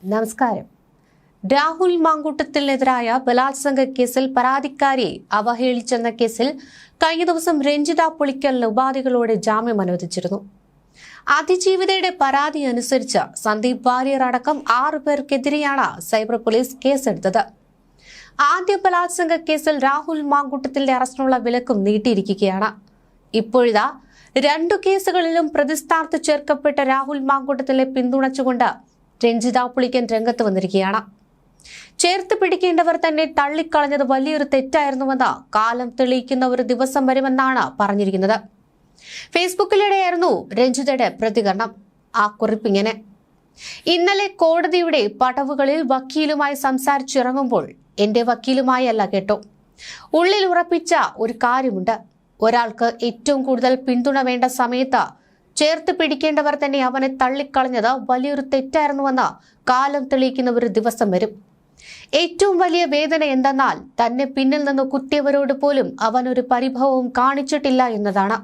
നമസ്കാരം. രാഹുൽ മാങ്കൂട്ടത്തിനെതിരായ ബലാത്സംഗ കേസിൽ പരാതിക്കാരിയെ അവഹേളിച്ചെന്ന കേസിൽ കഴിഞ്ഞ ദിവസം രഞ്ജിത പുളിക്കലിന് ഉപാധികളോടെ ജാമ്യം അനുവദിച്ചിരുന്നു. അതിജീവിതയുടെ പരാതി അനുസരിച്ച് സന്ദീപ് വാര്യർ അടക്കം 6 പേർക്കെതിരെയാണ് സൈബർ പോലീസ് കേസെടുത്തത്. ആദ്യ ബലാത്സംഗ കേസിൽ രാഹുൽ മാങ്കൂട്ടത്തിന്റെ അറസ്റ്റിനുള്ള വിലക്കും നീട്ടിയിരിക്കുകയാണ്. ഇപ്പോഴിതാ 2 കേസുകളിലും പ്രതിസ്ഥാനത്ത് ചേർക്കപ്പെട്ട രാഹുൽ മാങ്കൂട്ടത്തിലെ പിന്തുണച്ചുകൊണ്ട് രഞ്ജിത പുളിക്കൻ രംഗത്ത് വന്നിരിക്കുകയാണ്. ചേർത്ത് പിടിക്കേണ്ടവർ തന്നെ തള്ളിക്കളഞ്ഞത് വലിയൊരു തെറ്റായിരുന്നുവെന്ന് കാലം തെളിയിക്കുന്ന ഒരു ദിവസം വരുമെന്നാണ് പറഞ്ഞിരിക്കുന്നത്. ഫേസ്ബുക്കിലൂടെയായിരുന്നു രഞ്ജിതയുടെ പ്രതികരണം. ആ കുറിപ്പിങ്ങനെ: ഇന്നലെ കോടതിയുടെ പടവുകളിൽ വക്കീലുമായി സംസാരിച്ചിറങ്ങുമ്പോൾ എന്റെ വക്കീലുമായല്ല കേട്ടോ, ഉള്ളിൽ ഉറപ്പിച്ച ഒരു കാര്യമുണ്ട്. ഒരാൾക്ക് ഏറ്റവും കൂടുതൽ പിന്തുണ വേണ്ട സമയത്ത് ചേർത്ത് പിടിക്കേണ്ടവർ തന്നെ അവനെ തള്ളിക്കളഞ്ഞത് വലിയൊരു തെറ്റായിരുന്നുവെന്ന് കാലം തെളിയിക്കുന്ന ഒരു ദിവസം വരും. ഏറ്റവും വലിയ വേദന എന്തെന്നാൽ തന്നെ പിന്നിൽ നിന്ന് കുത്തിയവരോട് പോലും അവൻ ഒരു പരിഭവവും കാണിച്ചിട്ടില്ല എന്നതാണ്.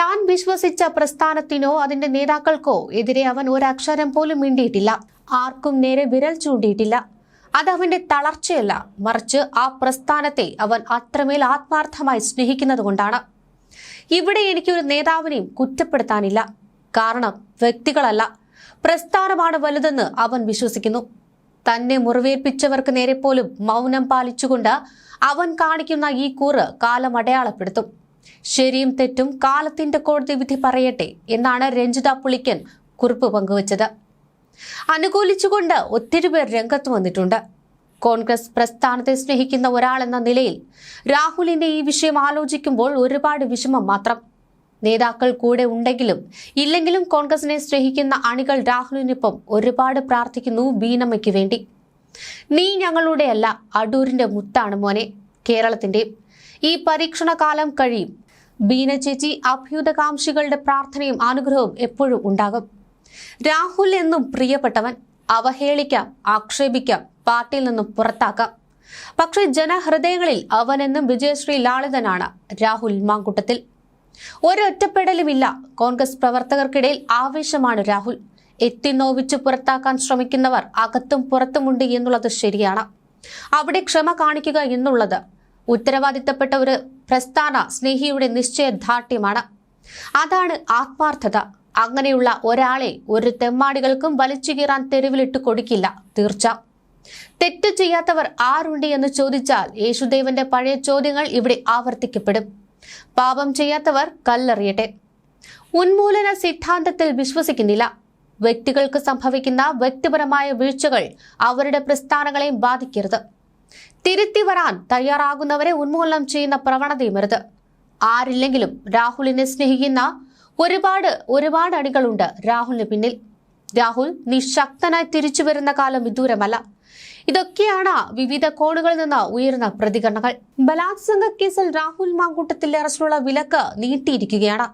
താൻ വിശ്വസിച്ച പ്രസ്ഥാനത്തിനോ അതിന്റെ നേതാക്കൾക്കോ എതിരെ അവൻ ഒരക്ഷരം പോലും മിണ്ടിയിട്ടില്ല. ആർക്കും നേരെ വിരൽ ചൂണ്ടിയിട്ടില്ല. അതവന്റെ തളർച്ചയല്ല, മറിച്ച് ആ പ്രസ്ഥാനത്തെ അവൻ അത്രമേൽ ആത്മാർത്ഥമായി സ്നേഹിക്കുന്നത് കൊണ്ടാണ്. ഇവിടെ എനിക്കൊരു നേതാവിനെയും കുറ്റപ്പെടുത്താനില്ല. കാരണം വ്യക്തികളല്ല, പ്രസ്ഥാനമാണ് വലുതെന്ന് അവൻ വിശ്വസിക്കുന്നു. തന്നെ മുറിവേൽപ്പിച്ചവർക്ക് നേരെ പോലും മൗനം പാലിച്ചുകൊണ്ട് അവൻ കാണിക്കുന്ന ഈ കൂറ് കാലം അടയാളപ്പെടുത്തും. ശരിയും തെറ്റും കാലത്തിന്റെ കോടതി വിധി പറയട്ടെ എന്നാണ് രഞ്ജിത പുളിക്കൻ കുറിപ്പ് പങ്കുവച്ചത്. അനുകൂലിച്ചുകൊണ്ട് ഒത്തിരി പേർ രംഗത്ത് വന്നിട്ടുണ്ട്. കോൺഗ്രസ് പ്രസ്ഥാനത്തെ സ്നേഹിക്കുന്ന ഒരാളെന്ന നിലയിൽ രാഹുലിന്റെ ഈ വിഷയം ആലോചിക്കുമ്പോൾ ഒരുപാട് വിഷമം മാത്രം. നേതാക്കൾ കൂടെ ഉണ്ടെങ്കിലും ഇല്ലെങ്കിലും കോൺഗ്രസിനെ സ്നേഹിക്കുന്ന അണികൾ രാഹുലിനൊപ്പം ഒരുപാട് പ്രാർത്ഥിക്കുന്നു ബീനമ്മയ്ക്ക് വേണ്ടി. നീ ഞങ്ങളുടെയല്ല, അടൂരിന്റെ മുത്താണ് മോനെ, കേരളത്തിന്റെ. ഈ പരീക്ഷണ കാലം കഴിയും. ബീന ചേച്ചി അഭ്യുതകാംക്ഷികളുടെ പ്രാർത്ഥനയും അനുഗ്രഹവും എപ്പോഴും ഉണ്ടാകും. രാഹുൽ എന്നും പ്രിയപ്പെട്ടവൻ. അവഹേളിക്കാം, ആക്ഷേപിക്കാം, പാർട്ടിയിൽ നിന്നും പുറത്താക്കാം. പക്ഷേ ജനഹൃദയങ്ങളിൽ അവനെന്നും വിജയശ്രീ ലാളിതനാണ് രാഹുൽ മാങ്കൂട്ടത്തിൽ. ഒരൊറ്റപ്പെടലുമില്ല. കോൺഗ്രസ് പ്രവർത്തകർക്കിടയിൽ ആവേശമാണ് രാഹുൽ. എത്തിനോവിച്ച് പുറത്താക്കാൻ ശ്രമിക്കുന്നവർ അകത്തും പുറത്തുമുണ്ട് എന്നുള്ളത് ശരിയാണ്. അവിടെ ക്ഷമ കാണിക്കുക എന്നുള്ളത് ഉത്തരവാദിത്തപ്പെട്ട ഒരു പ്രസ്ഥാന സ്നേഹിയുടെ നിശ്ചയദാർഢ്യമാണ്. അതാണ് ആത്മാർത്ഥത. അങ്ങനെയുള്ള ഒരാളെ ഒരു തെമ്മാടികൾക്കും വലിച്ചു കീറാൻ തെരുവിലിട്ട് കൊടുക്കില്ല, തീർച്ച. തെറ്റ് ചെയ്യാത്തവർ ആരുണ്ട് എന്ന് ചോദിച്ചാൽ യേശുദേവന്റെ പഴയ ചോദ്യങ്ങൾ ഇവിടെ ആവർത്തിക്കപ്പെടും. പാപം ചെയ്യാത്തവർ കല്ലെറിയട്ടെ. ഉന്മൂലന സിദ്ധാന്തത്തിൽ വിശ്വസിക്കുന്നില്ല. വ്യക്തികൾക്ക് സംഭവിക്കുന്ന വ്യക്തിപരമായ വീഴ്ചകൾ അവരുടെ പ്രസ്ഥാനങ്ങളെയും ബാധിക്കരുത്. തിരുത്തി വരാൻ തയ്യാറാകുന്നവരെ ഉന്മൂലനം ചെയ്യുന്ന പ്രവണതയുമരുത്. ആരില്ലെങ്കിലും രാഹുലിനെ സ്നേഹിക്കുന്ന ഒരുപാട് അണികളുണ്ട് രാഹുലിന് പിന്നിൽ. രാഹുൽ നിശക്തനായി തിരിച്ചു വരുന്ന കാലം വിദൂരമല്ല. ഇതൊക്കെയാണ് വിവിധ കോണുകളിൽ നിന്ന് ഉയർന്ന പ്രതികരണങ്ങൾ. ബലാത്സംഗ കേസിൽ രാഹുൽ മാങ്കൂട്ടത്തിന്റെ അറസ്റ്റിനുള്ള വിലക്ക് നീട്ടിയിരിക്കുകയാണ്.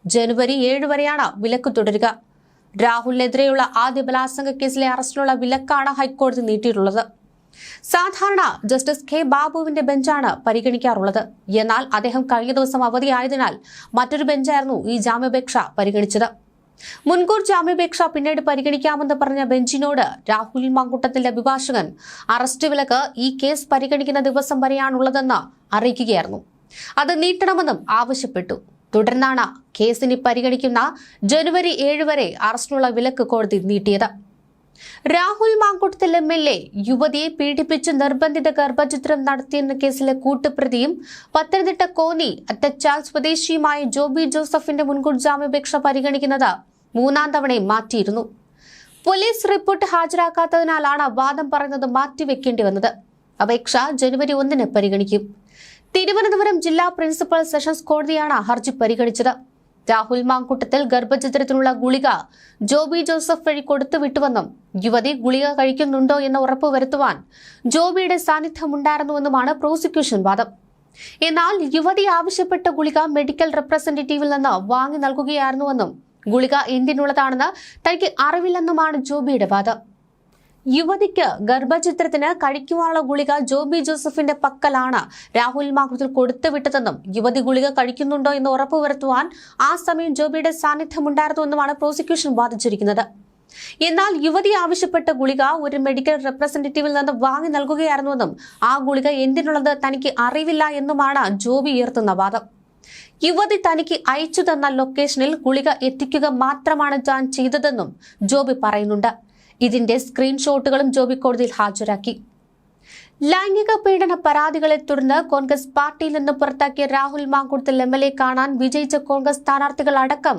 ജനുവരി 7 വരെയാണ് വിലക്ക് തുടരുക. രാഹുലിനെതിരെയുള്ള ആദ്യ ബലാത്സംഗ കേസിലെ അറസ്റ്റിനുള്ള വിലക്കാണ് ഹൈക്കോടതി നീട്ടിയിട്ടുള്ളത്. സാധാരണ ജസ്റ്റിസ് കെ ബാബുവിന്റെ ബെഞ്ചാണ് പരിഗണിക്കാറുള്ളത്. എന്നാൽ അദ്ദേഹം കഴിഞ്ഞ ദിവസം അവധിയായതിനാൽ മറ്റൊരു ബെഞ്ചായിരുന്നു ഈ ജാമ്യാപേക്ഷ പരിഗണിച്ചത്. മുൻകൂർ ജാമ്യാപേക്ഷ പിന്നീട് പരിഗണിക്കാമെന്ന് പറഞ്ഞ ബെഞ്ചിനോട് രാഹുൽ മാങ്കൂട്ടത്തിന്റെ അഭിഭാഷകൻ അറസ്റ്റ് വിലക്ക് ഈ കേസ് പരിഗണിക്കുന്ന ദിവസം വരെയാണുള്ളതെന്ന് അറിയിക്കുകയായിരുന്നു. അത് നീട്ടണമെന്നും ആവശ്യപ്പെട്ടു. തുടർന്നാണ് കേസിന് പരിഗണിക്കുന്ന ജനുവരി 7 വരെ അറസ്റ്റിനുള്ള വിലക്ക് കോടതി നീട്ടിയത്. രാഹുൽ മാങ്കൂട്ടത്തിൽ MLA യുവതിയെ പീഡിപ്പിച്ച് നിർബന്ധിത ഗർഭചിത്രം നടത്തിയെന്ന കേസിലെ കൂട്ടുപ്രതിയും പത്തനംതിട്ട കോന്നി അത്തച്ചാൽ സ്വദേശിയുമായ ജോബി ജോസഫിന്റെ മുൻകൂർ ജാമ്യാപേക്ഷ പരിഗണിക്കുന്നത് 3ാം തവണയും മാറ്റിയിരുന്നു. പോലീസ് റിപ്പോർട്ട് ഹാജരാക്കാത്തതിനാലാണ് വാദം പറയുന്നത് മാറ്റിവെക്കേണ്ടി വന്നത്. അപേക്ഷ ജനുവരി 1 പരിഗണിക്കും. തിരുവനന്തപുരം ജില്ലാ പ്രിൻസിപ്പൽ സെഷൻസ് കോടതിയാണ് ഹർജി പരിഗണിച്ചത്. രാഹുൽ മാങ്കൂട്ടത്തിൽ ഗർഭചിത്രത്തിനുള്ള ഗുളിക ജോബി ജോസഫ് വഴി കൊടുത്തുവിട്ടുവെന്നും യുവതി ഗുളിക കഴിക്കുന്നുണ്ടോ എന്ന് ഉറപ്പുവരുത്തുവാൻ ജോബിയുടെ സാന്നിധ്യമുണ്ടായിരുന്നുവെന്നുമാണ് പ്രോസിക്യൂഷൻ വാദം. എന്നാൽ യുവതി ആവശ്യപ്പെട്ട ഗുളിക മെഡിക്കൽ റെപ്രസെന്റേറ്റീവിൽ നിന്ന് വാങ്ങി നൽകുകയായിരുന്നുവെന്നും ഗുളിക എന്തിനുള്ളതാണെന്ന് തനിക്ക് അറിവില്ലെന്നുമാണ് ജോബിയുടെ വാദം. യുവതിക്ക് ഗർഭചിത്രത്തിന് കഴിക്കുവാനുള്ള ഗുളിക ജോബി ജോസഫിന്റെ പക്കലാണ് രാഹുൽ മാങ്കൂട്ടത്തിൽ കൊടുത്തുവിട്ടതെന്നും യുവതി ഗുളിക കഴിക്കുന്നുണ്ടോ എന്ന് ഉറപ്പുവരുത്തുവാൻ ആ സമയം ജോബിയുടെ സാന്നിധ്യമുണ്ടായിരുന്നുവെന്നുമാണ് പ്രോസിക്യൂഷൻ വാദിച്ചിരിക്കുന്നത്. എന്നാൽ യുവതി ആവശ്യപ്പെട്ട ഗുളിക ഒരു മെഡിക്കൽ റെപ്രസെന്റേറ്റീവിൽ നിന്ന് വാങ്ങി നൽകുകയായിരുന്നുവെന്നും ആ ഗുളിക എന്തിനുള്ളത് തനിക്ക് അറിവില്ല എന്നുമാണ് ജോബി ഉയർത്തുന്ന വാദം. യുവതി തനിക്ക് അയച്ചു തന്ന ലൊക്കേഷനിൽ ഗുളിക എത്തിക്കുക മാത്രമാണ് താൻ ചെയ്തതെന്നും ജോബി പറയുന്നുണ്ട്. ഇതിന്റെ സ്ക്രീൻഷോട്ടുകളും ജോബി കോടതിയിൽ ഹാജരാക്കി. ലൈംഗിക പീഡന പരാതികളെ തുടർന്ന് കോൺഗ്രസ് പാർട്ടിയിൽ നിന്ന് പുറത്താക്കിയ രാഹുൽ മാങ്കൂട്ടത്തിൽ MLA കാണാൻ വിജയിച്ച കോൺഗ്രസ് സ്ഥാനാർത്ഥികൾ അടക്കം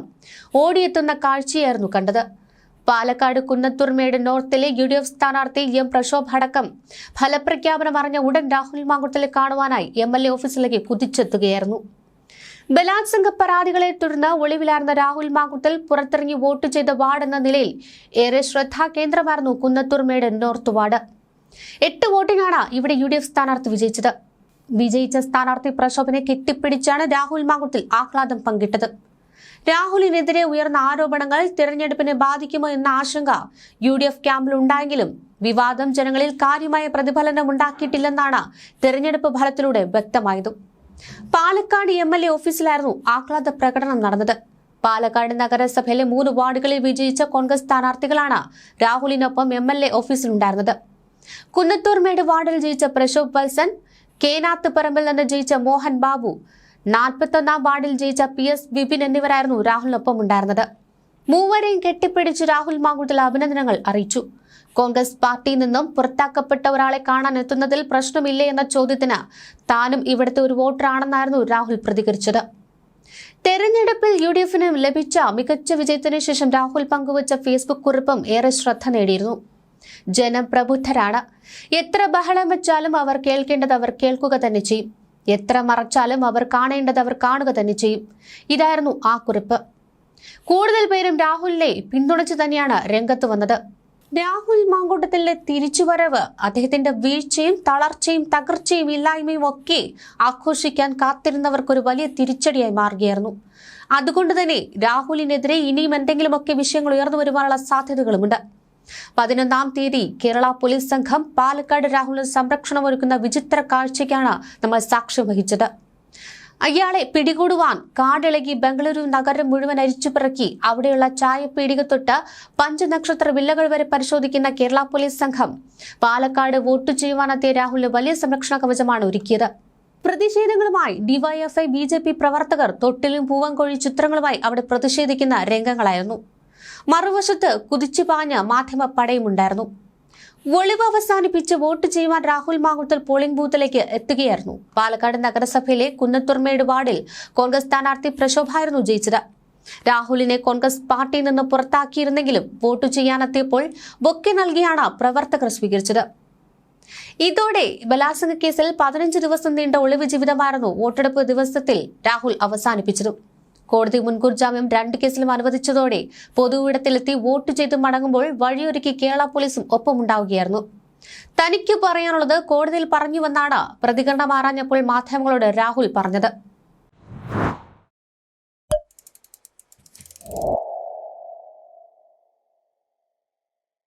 ഓടിയെത്തുന്ന കാഴ്ചയായിരുന്നു കണ്ടത്. പാലക്കാട് കുന്നത്തൂർമേട് നോർത്തിലെ UDF സ്ഥാനാർത്ഥി M പ്രശോഭ് അടക്കം ഫലപ്രഖ്യാപനം അറിഞ്ഞ ഉടൻ രാഹുൽ മാങ്കൂട്ടത്തിലെ കാണുവാനായി MLA ഓഫീസിലേക്ക് കുതിച്ചെത്തുകയായിരുന്നു. ബലാത്സംഗ പരാതികളെ തുടർന്ന് ഒളിവിലായിരുന്ന രാഹുൽ മാങ്കൂട്ടത്തിൽ പുറത്തിറങ്ങി വോട്ട് ചെയ്ത വാർഡ് എന്ന നിലയിൽ ഏറെ ശ്രദ്ധാകേന്ദ്രമായിരുന്നു കുന്നത്തൂർമേട് നോർത്ത് വാർഡ്. 8 വോട്ടിനാണ് ഇവിടെ UDF സ്ഥാനാർത്ഥി വിജയിച്ചത്. വിജയിച്ച സ്ഥാനാർത്ഥി പ്രശോഭനെ കെട്ടിപ്പിടിച്ചാണ് രാഹുൽ മാങ്കൂട്ടത്തിൽ ആഹ്ലാദം പങ്കിട്ടത്. രാഹുലിനെതിരെ ഉയർന്ന ആരോപണങ്ങൾ തിരഞ്ഞെടുപ്പിനെ ബാധിക്കുമോ എന്ന ആശങ്ക UDF ക്യാമ്പിൽ ഉണ്ടായെങ്കിലും വിവാദം ജനങ്ങളിൽ കാര്യമായ പ്രതിഫലനം ഉണ്ടാക്കിയിട്ടില്ലെന്നാണ് തിരഞ്ഞെടുപ്പ് ഫലത്തിലൂടെ വ്യക്തമായതും. പാലക്കാട് MLA ഓഫീസിലായിരുന്നു ആഹ്ലാദ പ്രകടനം നടന്നത്. പാലക്കാട് നഗരസഭയിലെ 3 വാർഡുകളിൽ വിജയിച്ച കോൺഗ്രസ് സ്ഥാനാർത്ഥികളാണ് രാഹുലിനൊപ്പം MLA ഓഫീസിലുണ്ടായിരുന്നത്. കുന്നത്തൂർമേട് വാർഡിൽ ജയിച്ച പ്രശോഭ് വത്സൻ, കേനാത്ത് പറമ്പിൽ നിന്ന് ജയിച്ച മോഹൻ ബാബു, 41 വാർഡിൽ ജയിച്ച PS വിപിൻ എന്നിവരായിരുന്നു രാഹുലിനൊപ്പം ഉണ്ടായിരുന്നത്. മൂവരെയും കെട്ടിപ്പിടിച്ച് രാഹുൽ മാങ്കൂട്ടത്തിൽ അഭിനന്ദനങ്ങൾ അറിയിച്ചു. കോൺഗ്രസ് പാർട്ടിയിൽ നിന്നും പുറത്താക്കപ്പെട്ട ഒരാളെ കാണാൻ എത്തുന്നതിൽ പ്രശ്നമില്ലേ എന്ന ചോദ്യത്തിന് താനും ഇവിടുത്തെ ഒരു വോട്ടറാണെന്നായിരുന്നു രാഹുൽ പ്രതികരിച്ചത്. തെരഞ്ഞെടുപ്പിൽ UDFന് ലഭിച്ച മികച്ച വിജയത്തിന് ശേഷം രാഹുൽ പങ്കുവച്ച ഫേസ്ബുക്ക് കുറിപ്പും ഏറെ ശ്രദ്ധ നേടിയിരുന്നു. ജനം പ്രബുദ്ധരാണ്. എത്ര ബഹളം വെച്ചാലും അവർ കേൾക്കേണ്ടത് അവർ കേൾക്കുക തന്നെ ചെയ്യും. എത്ര മറച്ചാലും അവർ കാണേണ്ടത് അവർ കാണുക തന്നെ ചെയ്യും. ഇതായിരുന്നു ആ കുറിപ്പ്. കൂടുതൽ പേരും രാഹുലിനെ പിന്തുണച്ചു തന്നെയാണ് രംഗത്ത് വന്നത്. രാഹുൽ മാങ്കൂട്ടത്തിലെ തിരിച്ചുവരവ് അദ്ദേഹത്തിന്റെ വീഴ്ചയും തളർച്ചയും തകർച്ചയും ഇല്ലായ്മയും ഒക്കെ ആഘോഷിക്കാൻ കാത്തിരുന്നവർക്കൊരു വലിയ തിരിച്ചടിയായി മാറുകയായിരുന്നു. അതുകൊണ്ട് തന്നെ രാഹുലിനെതിരെ ഇനിയും എന്തെങ്കിലുമൊക്കെ വിഷയങ്ങൾ ഉയർന്നു വരുവാനുള്ള സാധ്യതകളുമുണ്ട്. 11-ാം തീയതി കേരള പോലീസ് സംഘം പാലക്കാട് രാഹുലിന് സംരക്ഷണം ഒരുക്കുന്ന വിചിത്ര കാഴ്ചയ്ക്കാണ് നമ്മൾ സാക്ഷ്യം വഹിച്ചത്. അയാളെ പിടികൂടുവാൻ കാടിളകി ബംഗളൂരു നഗരം മുഴുവൻ അരിച്ചുപിറക്കി അവിടെയുള്ള ചായപ്പീടിക തൊട്ട് പഞ്ചനക്ഷത്ര വില്ലകൾ വരെ പരിശോധിക്കുന്ന കേരള പോലീസ് സംഘം പാലക്കാട് വോട്ട് ചെയ്യുവാനെത്തിയ രാഹുലിന് വലിയ സംരക്ഷണ കവചമാണ് ഒരുക്കിയത്. പ്രതിഷേധങ്ങളുമായി DYFI BJP പ്രവർത്തകർ തൊട്ടിലും പൂവൻകോഴി ചിത്രങ്ങളുമായി അവിടെ പ്രതിഷേധിക്കുന്ന രംഗങ്ങളായിരുന്നു. മറുവശത്ത് കുതിച്ചു പാഞ്ഞ മാധ്യമ പടയുമുണ്ടായിരുന്നു. ഒളിവ് അവസാനിപ്പിച്ച് വോട്ട് ചെയ്യുവാൻ രാഹുൽ മാങ്കൂട്ടത്തിൽ പോളിംഗ് ബൂത്തിലേക്ക് എത്തുകയായിരുന്നു. പാലക്കാട് നഗരസഭയിലെ കുന്നത്തൂർമേട് വാർഡിൽ കോൺഗ്രസ് സ്ഥാനാർത്ഥി പ്രശോഭായിരുന്നു ജയിച്ചത്. രാഹുലിനെ കോൺഗ്രസ് പാർട്ടിയിൽ നിന്ന് പുറത്താക്കിയിരുന്നെങ്കിലും വോട്ട് ചെയ്യാനെത്തിയപ്പോൾ ബൊക്കെ നൽകിയാണ് പ്രവർത്തകർ സ്വീകരിച്ചത്. ഇതോടെ ബലാത്സംഗ കേസിൽ 15 ദിവസം നീണ്ട ഒളിവ് ജീവിതമായിരുന്നു വോട്ടെടുപ്പ് ദിവസത്തിൽ രാഹുൽ അവസാനിപ്പിച്ചത്. കോടതി മുൻകൂർ ജാമ്യം 2 കേസിലും അനുവദിച്ചതോടെ പൊതുവിടത്തിലെത്തി വോട്ട് ചെയ്ത് മടങ്ങുമ്പോൾ വഴിയൊരുക്കി കേരള പോലീസും ഒപ്പമുണ്ടാവുകയായിരുന്നു. തനിക്ക് പറയാനുള്ളത് കോടതിയിൽ പറഞ്ഞുവെന്നാണ് പ്രതികരണം ആരാഞ്ഞപ്പോൾ മാധ്യമങ്ങളോട് രാഹുൽ പറഞ്ഞത്.